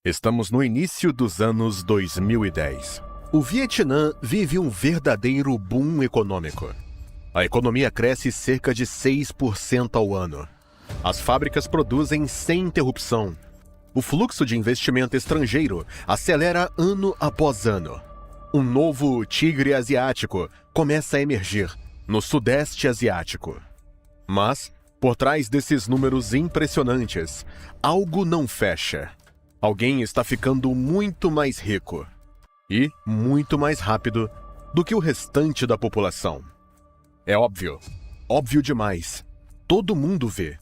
Estamos no início dos anos 2010. O Vietnã vive um verdadeiro boom econômico. A economia cresce cerca de 6% ao ano. As fábricas produzem sem interrupção. O fluxo de investimento estrangeiro acelera ano após ano. Um novo tigre asiático começa a emergir no Sudeste Asiático. Mas, por trás desses números impressionantes, algo não fecha. Alguém está ficando muito mais rico e muito mais rápido do que o restante da população. É óbvio, óbvio demais. Todo mundo vê.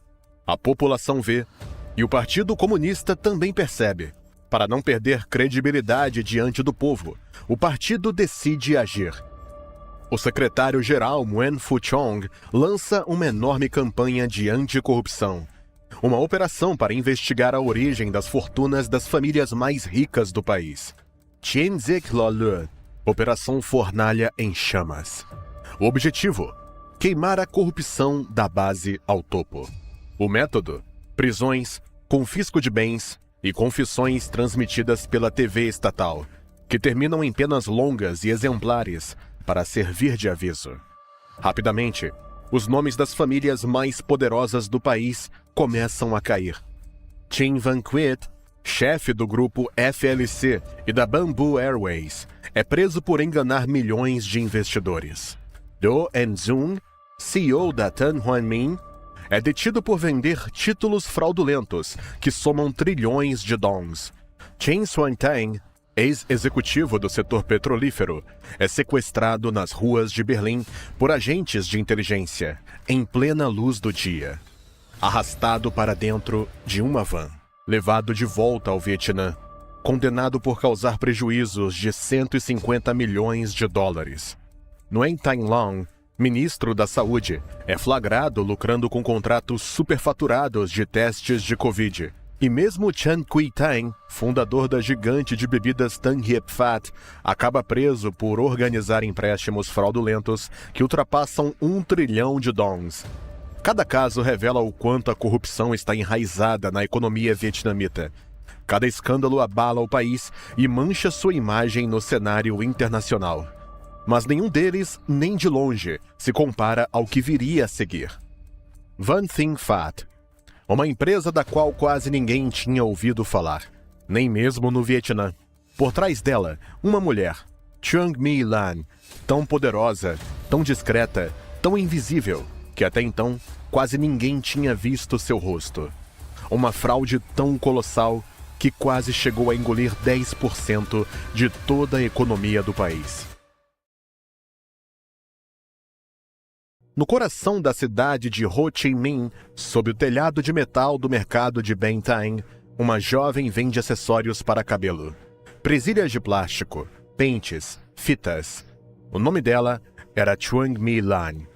A população vê e o Partido Comunista também percebe. Para não perder credibilidade diante do povo, o partido decide agir. O secretário-geral Nguyen Phu Trong lança uma enorme campanha de anticorrupção. Uma operação para investigar a origem das fortunas das famílias mais ricas do país. Chien Zic Lo Le, Operação Fornalha em Chamas. O objetivo? Queimar a corrupção da base ao topo. O método? Prisões, confisco de bens e confissões transmitidas pela TV estatal, que terminam em penas longas e exemplares para servir de aviso. Rapidamente, os nomes das famílias mais poderosas do país começam a cair. Trinh Van Quet, chefe do grupo FLC e da Bamboo Airways, é preso por enganar milhões de investidores. Do En-Zung, CEO da Tan Hoan Minh, é detido por vender títulos fraudulentos que somam trilhões de dólares. Chen Xuan-Tang, ex-executivo do setor petrolífero, é sequestrado nas ruas de Berlim por agentes de inteligência, em plena luz do dia. Arrastado para dentro de uma van, levado de volta ao Vietnã, condenado por causar prejuízos de 150 milhões de dólares. Nguyen Thanh Long, ministro da Saúde, é flagrado lucrando com contratos superfaturados de testes de Covid. E mesmo Chan Quy Tang, fundador da gigante de bebidas Tan Hiep Phat, acaba preso por organizar empréstimos fraudulentos que ultrapassam 1 trilhão de dólares. Cada caso revela o quanto a corrupção está enraizada na economia vietnamita. Cada escândalo abala o país e mancha sua imagem no cenário internacional. Mas nenhum deles, nem de longe, se compara ao que viria a seguir. Van Thinh Phat, uma empresa da qual quase ninguém tinha ouvido falar, nem mesmo no Vietnã. Por trás dela, uma mulher, Trung My Lan, tão poderosa, tão discreta, tão invisível, que até então quase ninguém tinha visto seu rosto. Uma fraude tão colossal que quase chegou a engolir 10% de toda a economia do país. No coração da cidade de Ho Chi Minh, sob o telhado de metal do mercado de Ben Thanh, uma jovem vende acessórios para cabelo. Presilhas de plástico, pentes, fitas. O nome dela era Trung My Lan.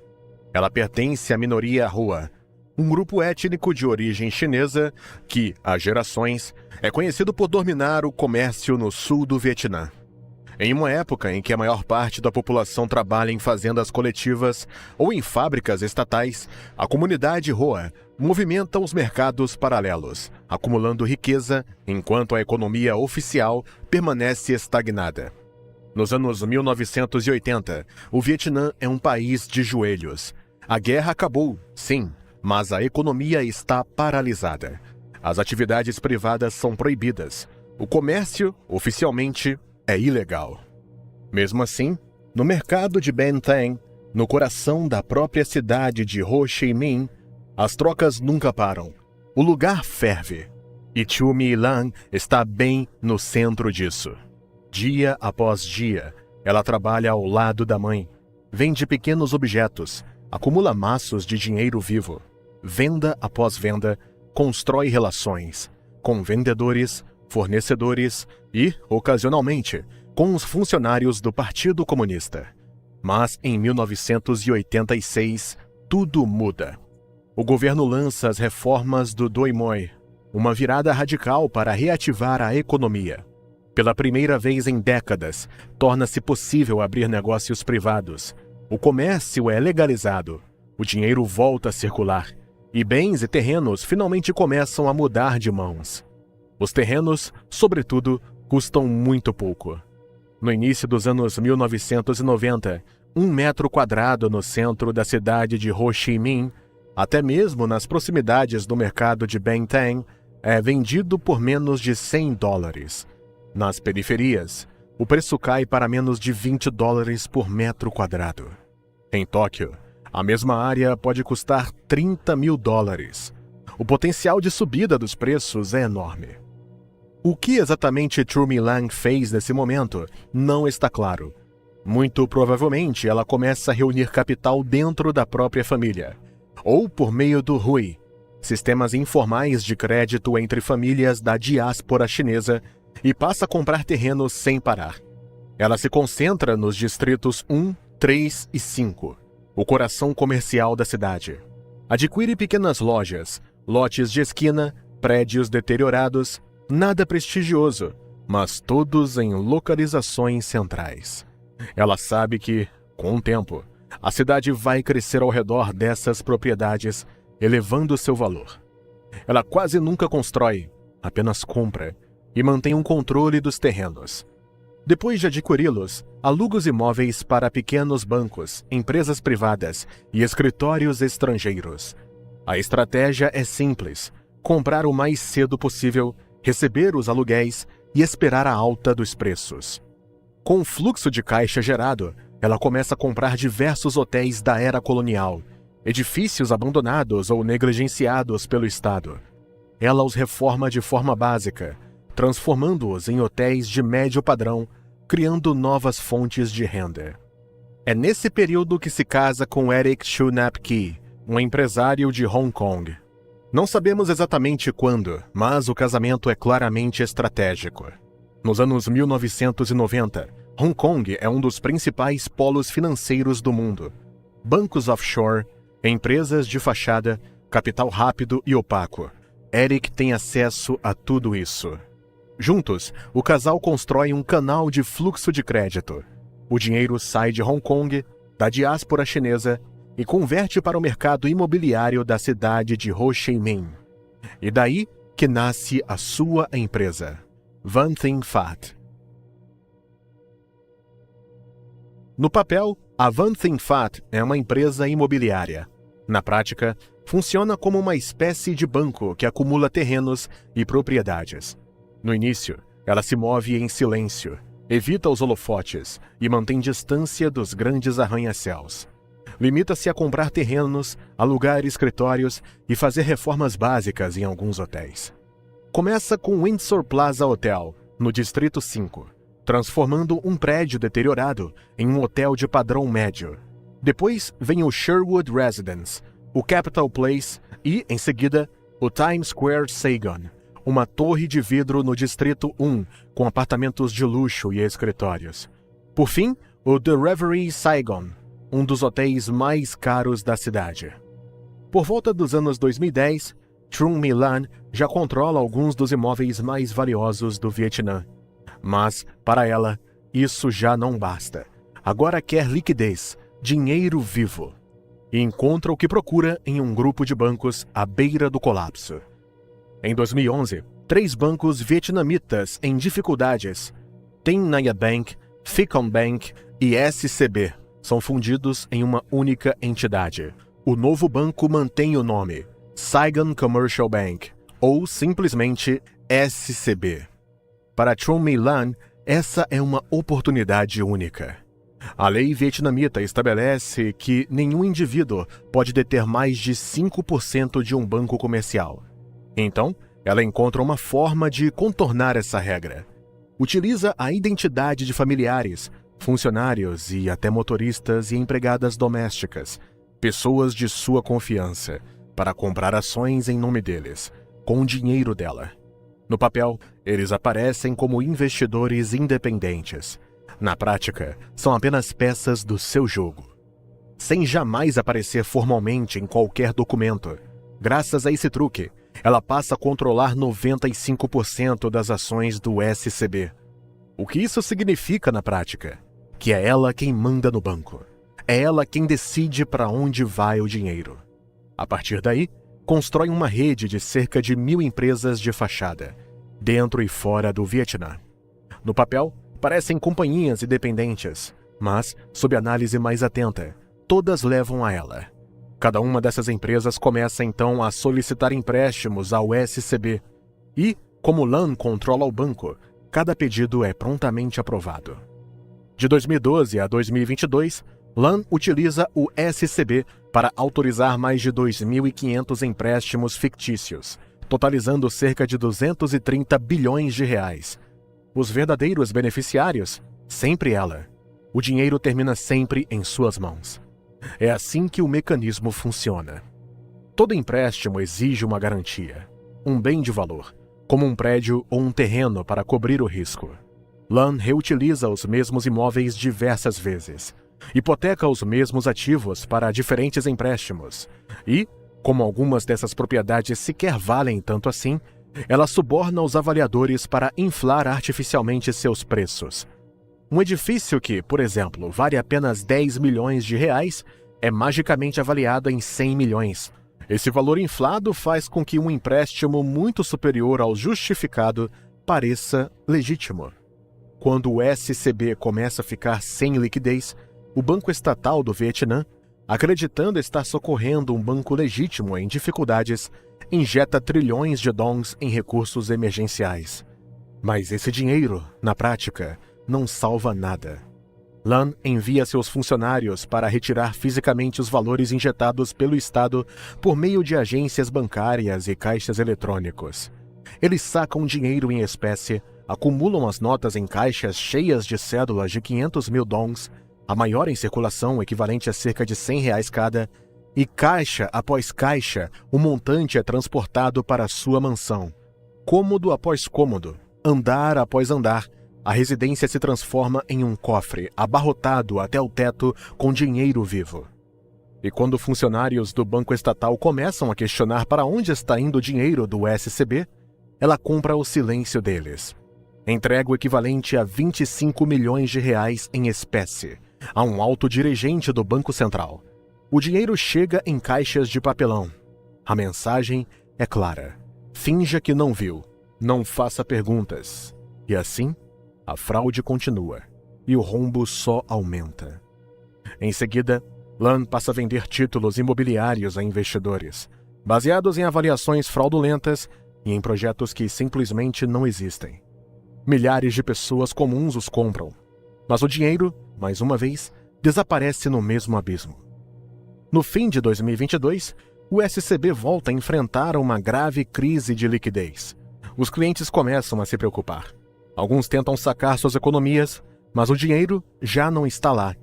Ela pertence à minoria Hoa, um grupo étnico de origem chinesa que, há gerações, é conhecido por dominar o comércio no sul do Vietnã. Em uma época em que a maior parte da população trabalha em fazendas coletivas ou em fábricas estatais, a comunidade Hoa movimenta os mercados paralelos, acumulando riqueza enquanto a economia oficial permanece estagnada. Nos anos 1980, o Vietnã é um país de joelhos. A guerra acabou, sim, mas a economia está paralisada. As atividades privadas são proibidas. O comércio, oficialmente, é ilegal. Mesmo assim, no mercado de Ben Thanh, no coração da própria cidade de Ho Chi Minh, as trocas nunca param. O lugar ferve. E Chu My Lan está bem no centro disso. Dia após dia, ela trabalha ao lado da mãe, vende pequenos objetos, acumula maços de dinheiro vivo. Venda após venda, constrói relações com vendedores, fornecedores e, ocasionalmente, com os funcionários do Partido Comunista. Mas, em 1986, tudo muda. O governo lança as reformas do Doi Moi, uma virada radical para reativar a economia. Pela primeira vez em décadas, torna-se possível abrir negócios privados. O comércio é legalizado, o dinheiro volta a circular, e bens e terrenos finalmente começam a mudar de mãos. Os terrenos, sobretudo, custam muito pouco. No início dos anos 1990, 1 metro quadrado no centro da cidade de Ho Chi Minh, até mesmo nas proximidades do mercado de Ben Thanh, é vendido por menos de $100. Nas periferias, o preço cai para menos de $20 por metro quadrado. Em Tóquio, a mesma área pode custar $30 mil. O potencial de subida dos preços é enorme. O que exatamente True My Lang fez nesse momento não está claro. Muito provavelmente ela começa a reunir capital dentro da própria família, ou por meio do Hui, sistemas informais de crédito entre famílias da diáspora chinesa, e passa a comprar terrenos sem parar. Ela se concentra nos distritos 1, 3 e 5, o coração comercial da cidade. Adquire pequenas lojas, lotes de esquina, prédios deteriorados, nada prestigioso, mas todos em localizações centrais. Ela sabe que, com o tempo, a cidade vai crescer ao redor dessas propriedades, elevando seu valor. Ela quase nunca constrói, apenas compra, e mantém um controle dos terrenos. Depois de adquiri-los, aluga os imóveis para pequenos bancos, empresas privadas e escritórios estrangeiros. A estratégia é simples: comprar o mais cedo possível, receber os aluguéis e esperar a alta dos preços. Com o fluxo de caixa gerado, ela começa a comprar diversos hotéis da era colonial, edifícios abandonados ou negligenciados pelo Estado. Ela os reforma de forma básica, transformando-os em hotéis de médio padrão, criando novas fontes de renda. É nesse período que se casa com Eric Chu Nap Ki, um empresário de Hong Kong. Não sabemos exatamente quando, mas o casamento é claramente estratégico. Nos anos 1990, Hong Kong é um dos principais polos financeiros do mundo. Bancos offshore, empresas de fachada, capital rápido e opaco. Eric tem acesso a tudo isso. Juntos, o casal constrói um canal de fluxo de crédito. O dinheiro sai de Hong Kong, da diáspora chinesa, e converte para o mercado imobiliário da cidade de Ho Chi Minh. E daí que nasce a sua empresa, Van Thing Phat. No papel, a Van Thing Phat é uma empresa imobiliária. Na prática, funciona como uma espécie de banco que acumula terrenos e propriedades. No início, ela se move em silêncio, evita os holofotes e mantém distância dos grandes arranha-céus. Limita-se a comprar terrenos, alugar escritórios e fazer reformas básicas em alguns hotéis. Começa com o Windsor Plaza Hotel, no Distrito 5, transformando um prédio deteriorado em um hotel de padrão médio. Depois vem o Sherwood Residence, o Capital Place e, em seguida, o Times Square Saigon, uma torre de vidro no Distrito 1, com apartamentos de luxo e escritórios. Por fim, o The Reverie Saigon, um dos hotéis mais caros da cidade. Por volta dos anos 2010, True My Lang já controla alguns dos imóveis mais valiosos do Vietnã. Mas, para ela, isso já não basta. Agora quer liquidez, dinheiro vivo. E encontra o que procura em um grupo de bancos à beira do colapso. Em 2011, 3 bancos vietnamitas em dificuldades, Tinh Nha Bank, Phicom Bank e SCB, são fundidos em uma única entidade. O novo banco mantém o nome Saigon Commercial Bank, ou simplesmente SCB. Para True My Lang, essa é uma oportunidade única. A lei vietnamita estabelece que nenhum indivíduo pode deter mais de 5% de um banco comercial. Então, ela encontra uma forma de contornar essa regra. Utiliza a identidade de familiares, funcionários e até motoristas e empregadas domésticas, pessoas de sua confiança, para comprar ações em nome deles, com o dinheiro dela. No papel, eles aparecem como investidores independentes. Na prática, são apenas peças do seu jogo. Sem jamais aparecer formalmente em qualquer documento, graças a esse truque, ela passa a controlar 95% das ações do SCB. O que isso significa na prática? Que é ela quem manda no banco. É ela quem decide para onde vai o dinheiro. A partir daí, constrói uma rede de cerca de 1.000 empresas de fachada. dentro e fora do Vietnã. No papel, parecem companhias independentes, mas, sob análise mais atenta, todas levam a ela. Cada uma dessas empresas começa então a solicitar empréstimos ao SCB e, como Lan controla o banco, cada pedido é prontamente aprovado. De 2012 a 2022, Lan utiliza o SCB para autorizar mais de 2.500 empréstimos fictícios, totalizando cerca de 230 bilhões de reais. Os verdadeiros beneficiários? Sempre ela. O dinheiro termina sempre em suas mãos. É assim que o mecanismo funciona. Todo empréstimo exige uma garantia, um bem de valor, como um prédio ou um terreno para cobrir o risco. Lan reutiliza os mesmos imóveis diversas vezes, hipoteca os mesmos ativos para diferentes empréstimos e, como algumas dessas propriedades sequer valem tanto assim, ela suborna os avaliadores para inflar artificialmente seus preços. Um edifício que, por exemplo, vale apenas 10 milhões de reais é magicamente avaliado em 100 milhões. Esse valor inflado faz com que um empréstimo muito superior ao justificado pareça legítimo. Quando o SCB começa a ficar sem liquidez, o Banco Estatal do Vietnã, acreditando estar socorrendo um banco legítimo em dificuldades, injeta trilhões de dongs em recursos emergenciais. Mas esse dinheiro, na prática, não salva nada. Lan envia seus funcionários para retirar fisicamente os valores injetados pelo Estado por meio de agências bancárias e caixas eletrônicos. Eles sacam dinheiro em espécie, acumulam as notas em caixas cheias de cédulas de 500 mil dongs, a maior em circulação, equivalente a cerca de 100 reais cada, e caixa após caixa, o montante é transportado para sua mansão. Cômodo após cômodo, andar após andar, a residência se transforma em um cofre, abarrotado até o teto com dinheiro vivo. E quando funcionários do Banco Estatal começam a questionar para onde está indo o dinheiro do SCB, ela compra o silêncio deles. Entrega o equivalente a 25 milhões de reais em espécie a um alto dirigente do Banco Central. O dinheiro chega em caixas de papelão. A mensagem é clara. Finja que não viu. Não faça perguntas. E assim, a fraude continua, e o rombo só aumenta. Em seguida, Lan passa a vender títulos imobiliários a investidores, baseados em avaliações fraudulentas e em projetos que simplesmente não existem. Milhares de pessoas comuns os compram, mas o dinheiro, mais uma vez, desaparece no mesmo abismo. No fim de 2022, o SCB volta a enfrentar uma grave crise de liquidez. Os clientes começam a se preocupar. Alguns tentam sacar suas economias, mas o dinheiro já não está lá.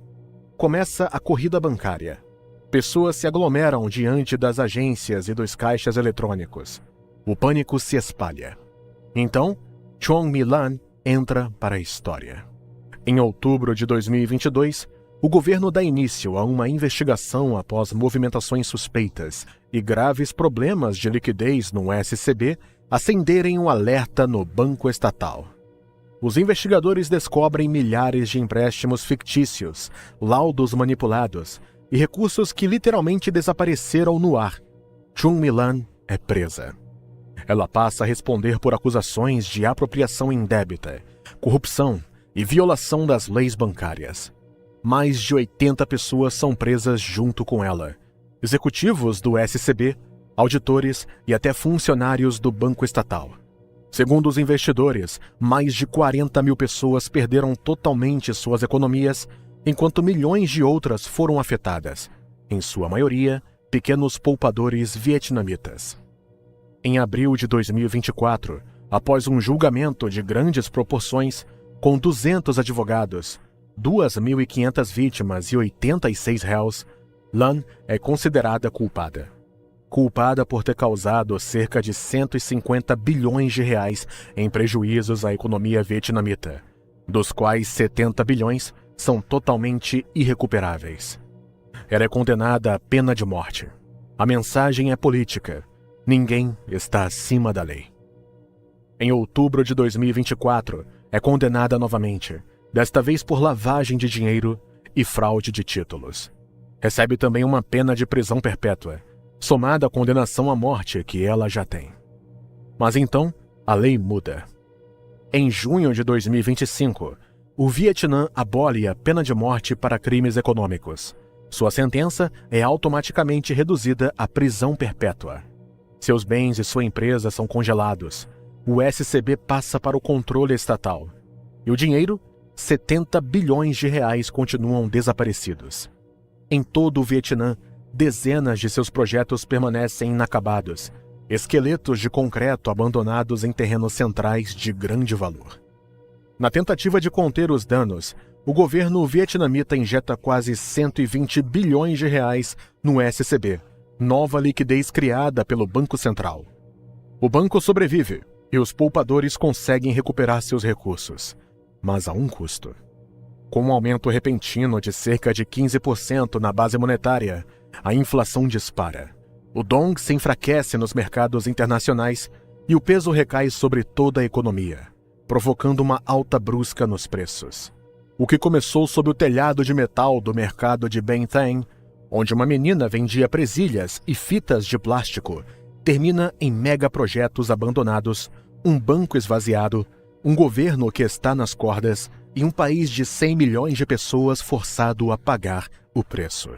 Começa a corrida bancária. Pessoas se aglomeram diante das agências e dos caixas eletrônicos. O pânico se espalha. Então, Chong Mi-lan entra para a história. Em outubro de 2022, o governo dá início a uma investigação após movimentações suspeitas e graves problemas de liquidez no SCB acenderem um alerta no Banco Estatal. Os investigadores descobrem milhares de empréstimos fictícios, laudos manipulados e recursos que literalmente desapareceram no ar. Chong Mi-lan é presa. Ela passa a responder por acusações de apropriação indébita, corrupção e violação das leis bancárias. Mais de 80 pessoas são presas junto com ela. Executivos do SCB, auditores e até funcionários do Banco Estatal. Segundo os investidores, mais de 40 mil pessoas perderam totalmente suas economias, enquanto milhões de outras foram afetadas, em sua maioria, pequenos poupadores vietnamitas. Em abril de 2024, após um julgamento de grandes proporções, com 200 advogados, 2.500 vítimas e 86 réus, Lan é considerada culpada. Culpada por ter causado cerca de 150 bilhões de reais em prejuízos à economia vietnamita, dos quais 70 bilhões são totalmente irrecuperáveis. Ela é condenada à pena de morte. A mensagem é política. Ninguém está acima da lei. Em outubro de 2024, é condenada novamente, desta vez por lavagem de dinheiro e fraude de títulos. Recebe também uma pena de prisão perpétua, somada à condenação à morte que ela já tem. Mas então, a lei muda. Em junho de 2025, o Vietnã abole a pena de morte para crimes econômicos. Sua sentença é automaticamente reduzida à prisão perpétua. Seus bens e sua empresa são congelados. O SCB passa para o controle estatal. E o dinheiro, 70 bilhões de reais, continuam desaparecidos. Em todo o Vietnã, dezenas de seus projetos permanecem inacabados, esqueletos de concreto abandonados em terrenos centrais de grande valor. Na tentativa de conter os danos, o governo vietnamita injeta quase 120 bilhões de reais no SCB, nova liquidez criada pelo Banco Central. O banco sobrevive e os poupadores conseguem recuperar seus recursos, mas a um custo. Com um aumento repentino de cerca de 15% na base monetária, a inflação dispara. O dong se enfraquece nos mercados internacionais e o peso recai sobre toda a economia, provocando uma alta brusca nos preços. O que começou sob o telhado de metal do mercado de Ben Thanh, onde uma menina vendia presilhas e fitas de plástico, termina em megaprojetos abandonados, um banco esvaziado, um governo que está nas cordas e um país de 100 milhões de pessoas forçado a pagar o preço.